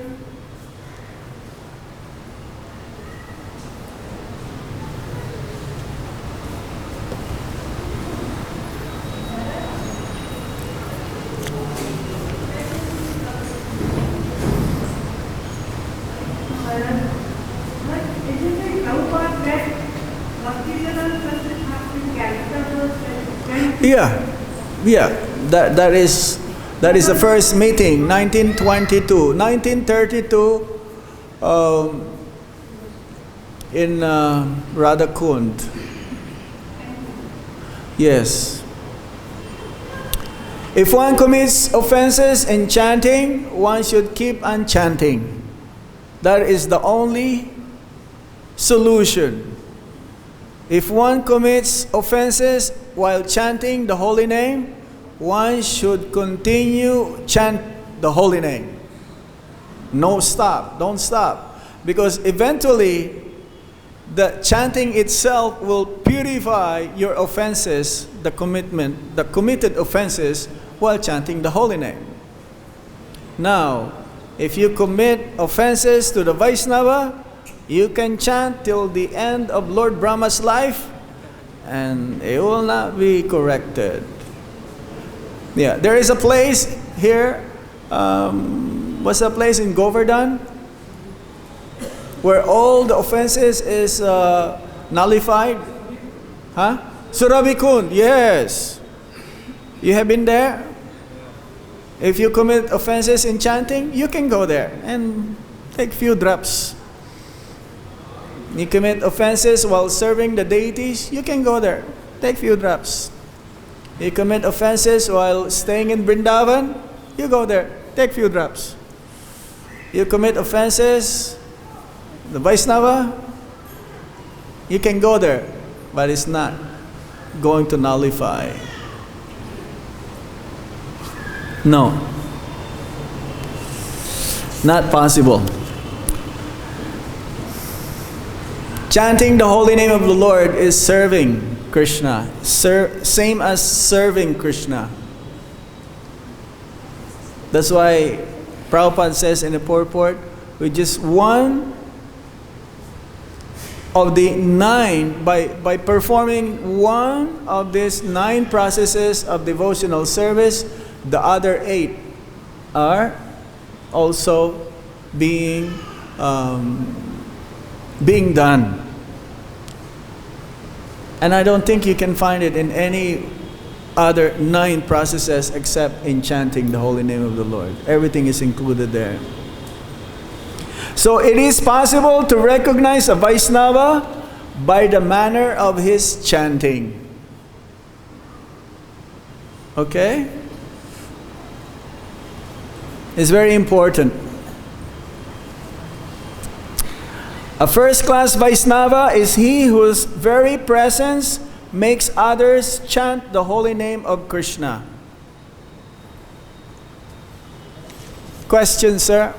Yeah, yeah. That is the first meeting, 1922, 1932, in Radhakund. Yes. If one commits offenses in chanting, one should keep on chanting. That is the only solution. If one commits offenses while chanting the holy name, one should continue chant the holy name. No stop, don't stop. Because eventually, the chanting itself will purify your offenses, the committed offenses, while chanting the holy name. Now, if you commit offenses to the Vaishnava, you can chant till the end of Lord Brahma's life, and it will not be corrected. Yeah, there is a place here, what's the place in Govardhan? Where all the offenses is nullified. Huh? Surabikund, yes. You have been there? If you commit offenses in chanting, you can go there and take few drops. You commit offenses while serving the deities, you can go there, take few drops. You commit offenses while staying in Vrindavan, you go there, take few drops. You commit offenses, the Vaishnava, you can go there, but it's not going to nullify. No. Not possible. Chanting the holy name of the Lord is serving Krishna. Same as serving Krishna. That's why Prabhupada says in the purport, with just one of the 9, by performing one of these 9 processes of devotional service, the other 8 are also being done. And I don't think you can find it in any other 9 processes except in chanting the holy name of the Lord. Everything is included there. So it is possible to recognize a Vaishnava by the manner of his chanting. Okay? It's very important. A first-class Vaishnava is he whose very presence makes others chant the holy name of Krishna. Question, sir?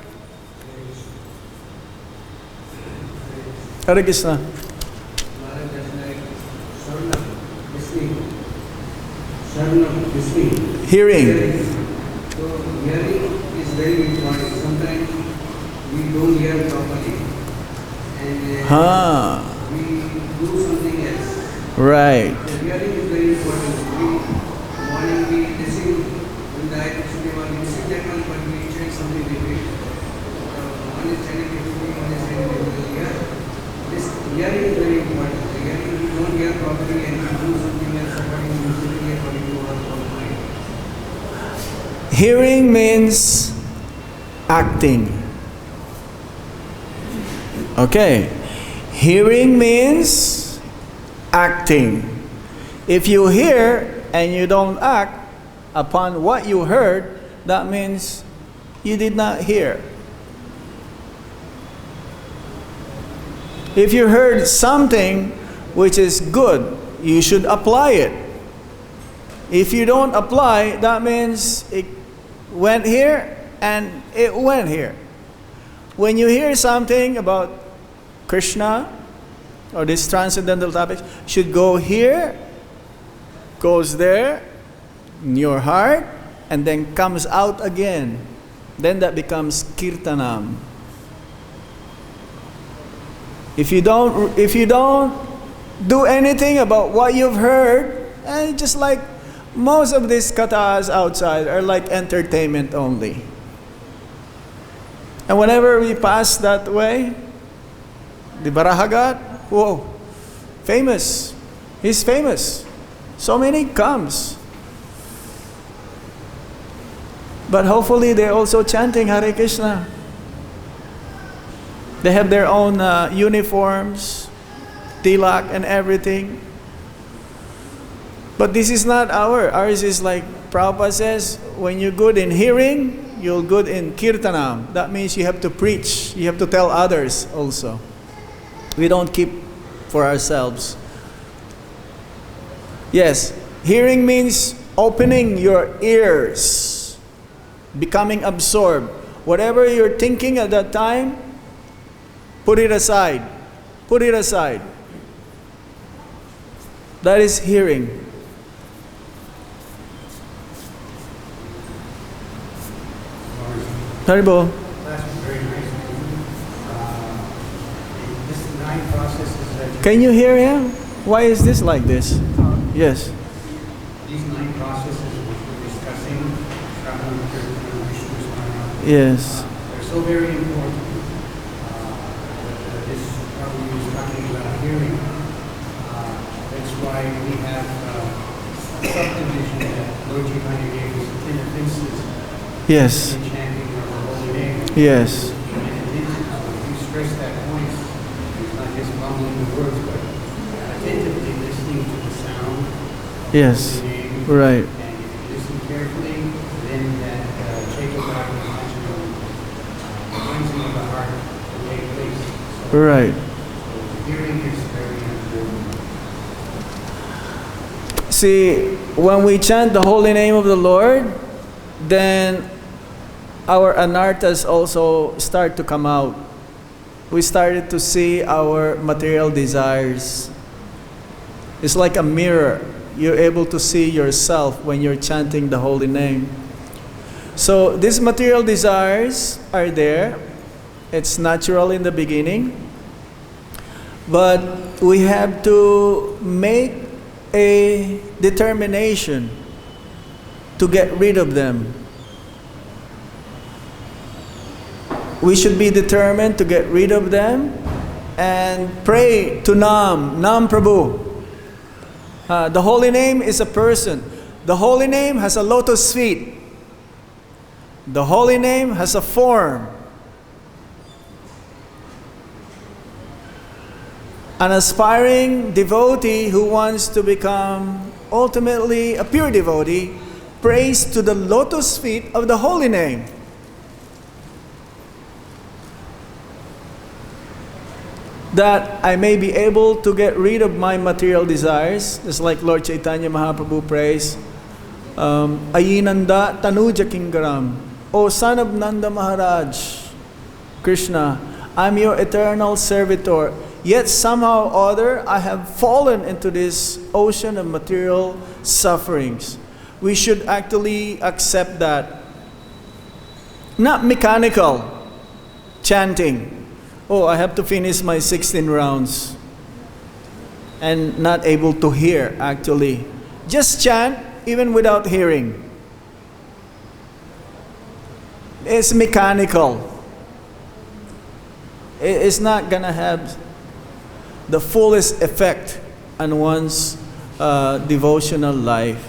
Hare Krishna. Hearing. So hearing is very important. Sometimes we don't hear properly. And we do something else. Right. The hearing is very important. Morning we listen, when the eye should be morning, we listen that one, but we change something different. One is chanting differently, one is chanting differently. This hearing is very important. The hearing, we don't hear properly and we do something else according to our mind. Hearing means acting. Okay. Hearing means acting. If you hear and you don't act upon what you heard, that means you did not hear. If you heard something which is good, you should apply it. If you don't apply, that means it went here and it went here. When you hear something about Krishna or this transcendental topic, should go here, goes there, in your heart, and then comes out again. Then that becomes kirtanam. If you don't do anything about what you've heard, and just like most of these kathas outside are like entertainment only. And whenever we pass that way, the Barahagat, whoa, famous. He's famous. So many comes. But hopefully they're also chanting Hare Krishna. They have their own uniforms, tilak and everything. But this is not ours is like Prabhupada says, when you're good in hearing, you're good in kirtanam. That means you have to preach, you have to tell others also. We don't keep for ourselves. Yes, hearing means opening your ears, becoming absorbed. Whatever you're thinking at that time, put it aside. Put it aside. That is hearing. Haribo. That's very nice. This 9 processes that Can you hear him? Why is this like this? Yes. these 9 processes which we're discussing, Shravan, Kirtan, Vishnu, Smara, Yes. they're so very important. This probably is talking about hearing. That's why we have subdivision that Lord Chaitanya gave us 10 offenses Yes. in chanting our holy name. Yes. And you stress that point. It's not just mumbling the words, but attentively listening to the sound. Yes. Of the name. Right. And if you listen carefully, then that Chaitanya cleansing of the heart will take place. So, Right. so hearing is very important. See, when we chant the holy name of the Lord, then our anarthas also start to come out. We started to see our material desires. It's like a mirror. You're able to see yourself when you're chanting the holy name. So these material desires are there. It's natural in the beginning. But we have to make a determination to get rid of them. We should be determined to get rid of them and pray to Nam Prabhu. The holy name is a person. The holy name has a lotus feet. The holy name has a form. An aspiring devotee who wants to become ultimately a pure devotee prays to the lotus feet of the holy name. That I may be able to get rid of my material desires, just like Lord Chaitanya Mahaprabhu prays, Ayinanda Tanuja Kingaram, O son of Nanda Maharaj, Krishna, I'm your eternal servitor. Yet somehow or other, I have fallen into this ocean of material sufferings. We should actually accept that. Not mechanical chanting. Oh, I have to finish my 16 rounds. And not able to hear, actually. Just chant, even without hearing. It's mechanical. It's not going to have the fullest effect on one's devotional life.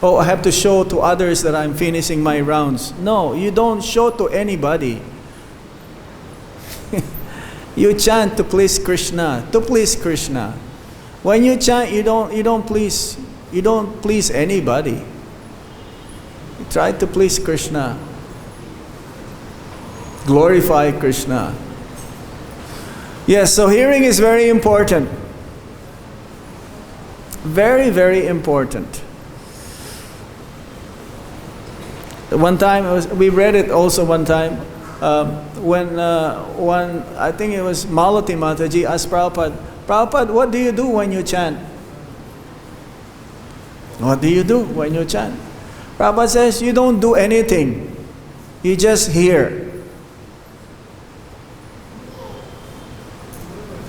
Oh, I have to show to others that I'm finishing my rounds. No, you don't show to anybody. You chant to please Krishna, to please Krishna. When you chant, you don't please anybody. You try to please Krishna. Glorify Krishna. Yes, so hearing is very important. Very, very important. One time, we read it also one time, when I think it was Malati Mataji asked Prabhupada, what do you do when you chant? What do you do when you chant? Prabhupada says, you don't do anything. You just hear.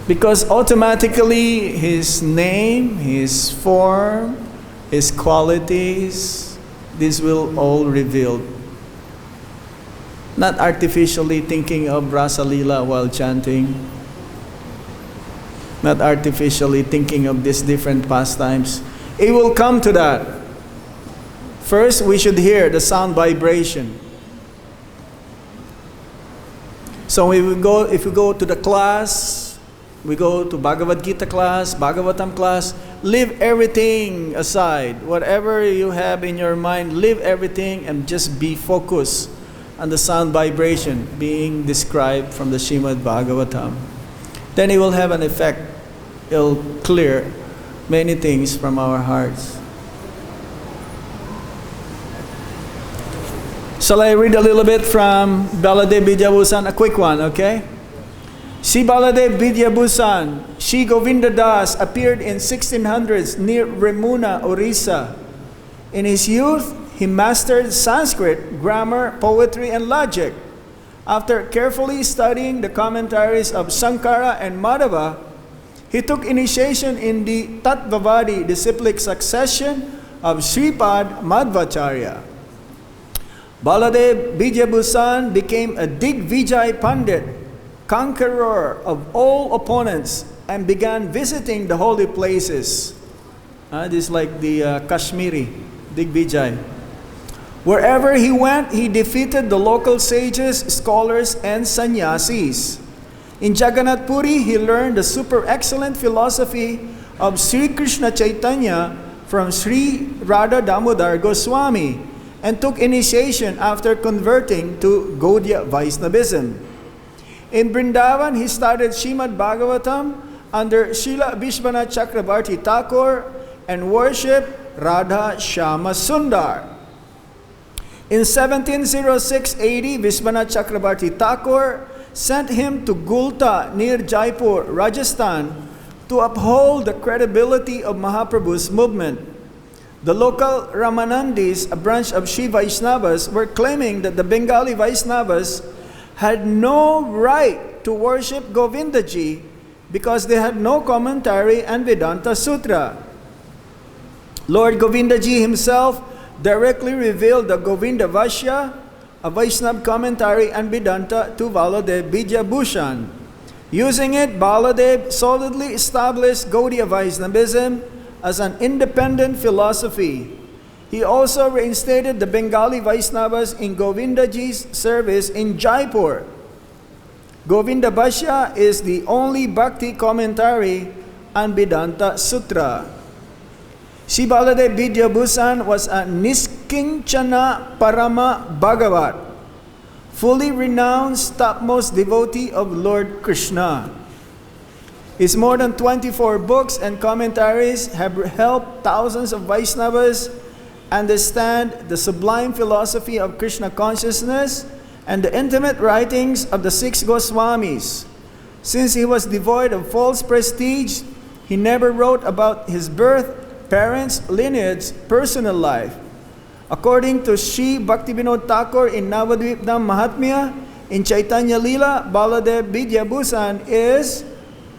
Because automatically His name, His form, His qualities, this will all revealed. Not artificially thinking of Rasa Lila while chanting. Not artificially thinking of these different pastimes. It will come to that. First, we should hear the sound vibration. So if we go to the class, we go to Bhagavad-Gita class, Bhagavatam class, leave everything aside. Whatever you have in your mind, leave everything and just be focused on the sound vibration being described from the Srimad Bhagavatam. Then it will have an effect. It will clear many things from our hearts. Shall I read a little bit from Baladev Vidyabhusan? A quick one, okay? Sri Baladev Vidyabhusan, Sri Govinda Das appeared in 1600s near Remuna, Orissa. In his youth, he mastered Sanskrit, grammar, poetry, and logic. After carefully studying the commentaries of Sankara and Madhava, he took initiation in the Tattvavadi disciplic succession of Sripad Madhvacharya. Baladev Vidyabhusan became a Digvijay Pandit, conqueror of all opponents, and began visiting the holy places. This is like the Kashmiri, Digvijay. Wherever he went, he defeated the local sages, scholars, and sannyasis. In Jagannath Puri, he learned the super excellent philosophy of Sri Krishna Chaitanya from Sri Radha Damodar Goswami, and took initiation after converting to Gaudiya Vaishnavism. In Vrindavan, he studied Srimad Bhagavatam under Srila Vishwanath Chakrabarti Thakur and worshipped Radha Shyama Sundar. In 1706 AD, Vishwanath Chakrabarti Thakur sent him to Gulta near Jaipur, Rajasthan, to uphold the credibility of Mahaprabhu's movement. The local Ramanandis, a branch of Sri Vaishnavas, were claiming that the Bengali Vaishnavas had no right to worship Govindaji because they had no commentary and Vedanta Sutra. Lord Govindaji himself directly revealed the Govinda Vashya, a Vaishnava commentary and Vedanta, to Baladev Vidyabhusan. Using it, Baladev solidly established Gaudiya Vaishnavism as an independent philosophy. He also reinstated the Bengali Vaishnavas in Govindaji's service in Jaipur. Govinda Bhashya is the only bhakti commentary on Vedanta Sutra. Sri Baladev Vidyabhusan was a Niskinchana Parama Bhagavat, fully renounced topmost devotee of Lord Krishna. His more than 24 books and commentaries have helped thousands of Vaishnavas understand the sublime philosophy of Krishna consciousness and the intimate writings of the 6 Goswamis. Since he was devoid of false prestige, he never wrote about his birth, parents, lineage, personal life. According to Sri Bhaktivinoda Thakur in Navadvipnam Mahatmya, in Chaitanya Lila, Baladev Vidyabhusan is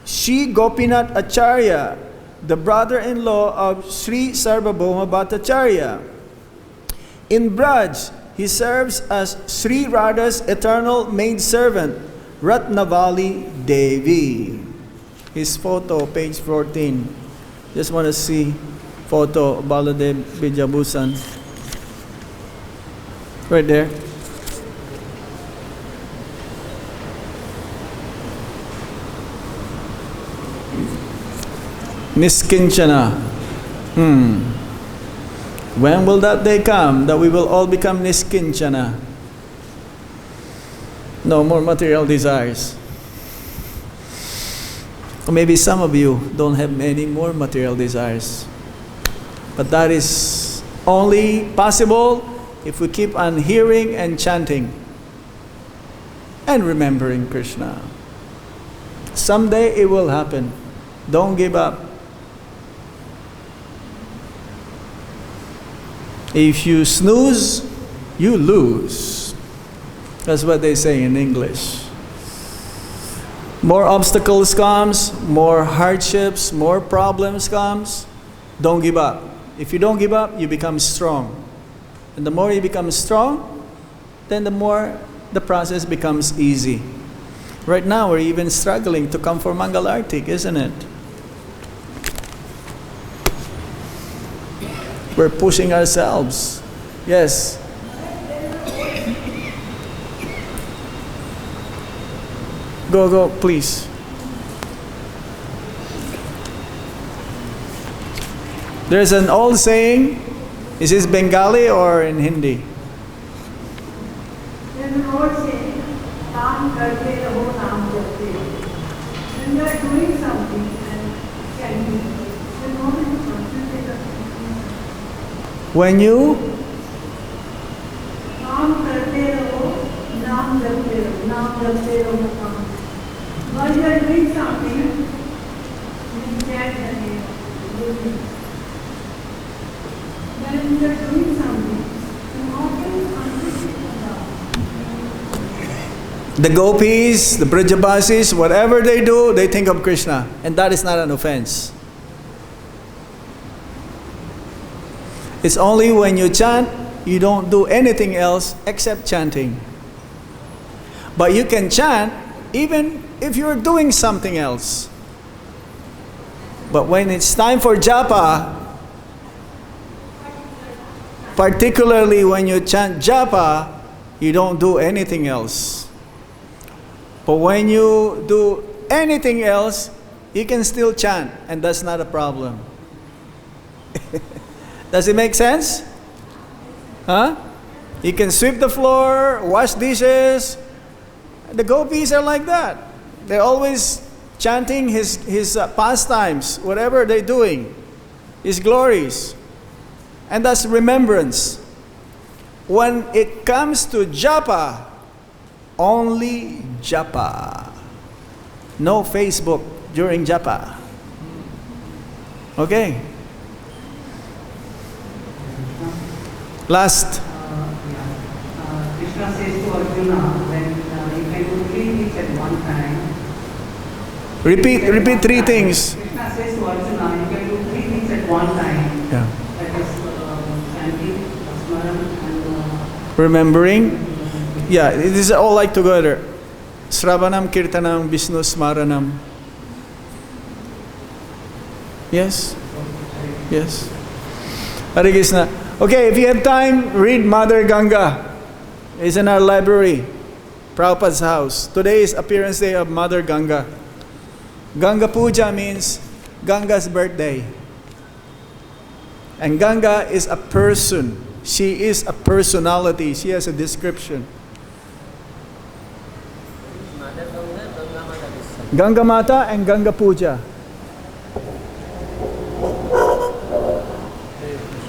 Sri Gopinath Acharya, the brother-in-law of Sri Sarvabhauma Bhattacharya. In Braj, he serves as Sri Radha's eternal maidservant, Ratnavali Devi. His photo, page 14. Just want to see photo of Baladev Vidyabhusan. Right there. Niskinchana. When will that day come that we will all become Niskinchana? No more material desires. Or maybe some of you don't have any more material desires. But that is only possible if we keep on hearing and chanting and remembering Krishna. Someday it will happen. Don't give up. If you snooze, you lose. That's what they say in English. More obstacles comes, more hardships, more problems comes. Don't give up. If you don't give up, you become strong. And the more you become strong, then the more the process becomes easy. Right now, we're even struggling to come for Mangalartik, isn't it? We're pushing ourselves. Yes. Go, please. There's an old saying. Is this Bengali or in Hindi? There's an old saying, "Kaam karte raho, naam japte raho." When you are doing something and chanting, the moment you concentrate on something. When you Kaam karte raho, naam japte raho, naam japte raho, kaam. While you are doing something, you chant the name of God. When you are doing something, you often concentrate on God. the gopis, the Brajabasis, whatever they do, they think of Krishna, and that is not an offense. It's only when you chant, you don't do anything else except chanting. But you can chant even if you're doing something else. But when it's time for japa, particularly when you chant japa, you don't do anything else. But when you do anything else, you can still chant, and that's not a problem. Does it make sense? Huh? You can sweep the floor, wash dishes. The gopis are like that. They're always chanting his pastimes, whatever they're doing, his glories. And that's remembrance. When it comes to japa, only japa. No Facebook during japa. Okay. Last. Krishna says to Arjuna that if I do 3 things at one time. Repeat 3 things. Krishna says to Arjuna, you can do 3 things at one time. Yeah. That is chanting, smaran, and Remembering. Yeah, it is all like together. Sravanam, Kirtanam, Vishnu Smaranam. Yes? Yes. Hare Krishna. Okay, if you have time, read Mother Ganga. It's in our library, Prabhupada's house. Today is appearance day of Mother Ganga. Ganga Puja means Ganga's birthday. And Ganga is a person. She is a personality. She has a description. Ganga Mata and Ganga Puja.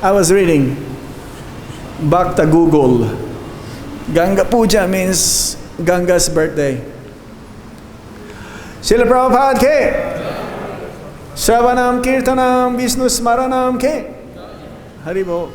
I was reading Bhakta Google. Ganga Puja means Ganga's birthday. Srila Prabhupada ke Shravanam Kirtanam Vishnu Smaranam ke Haribol.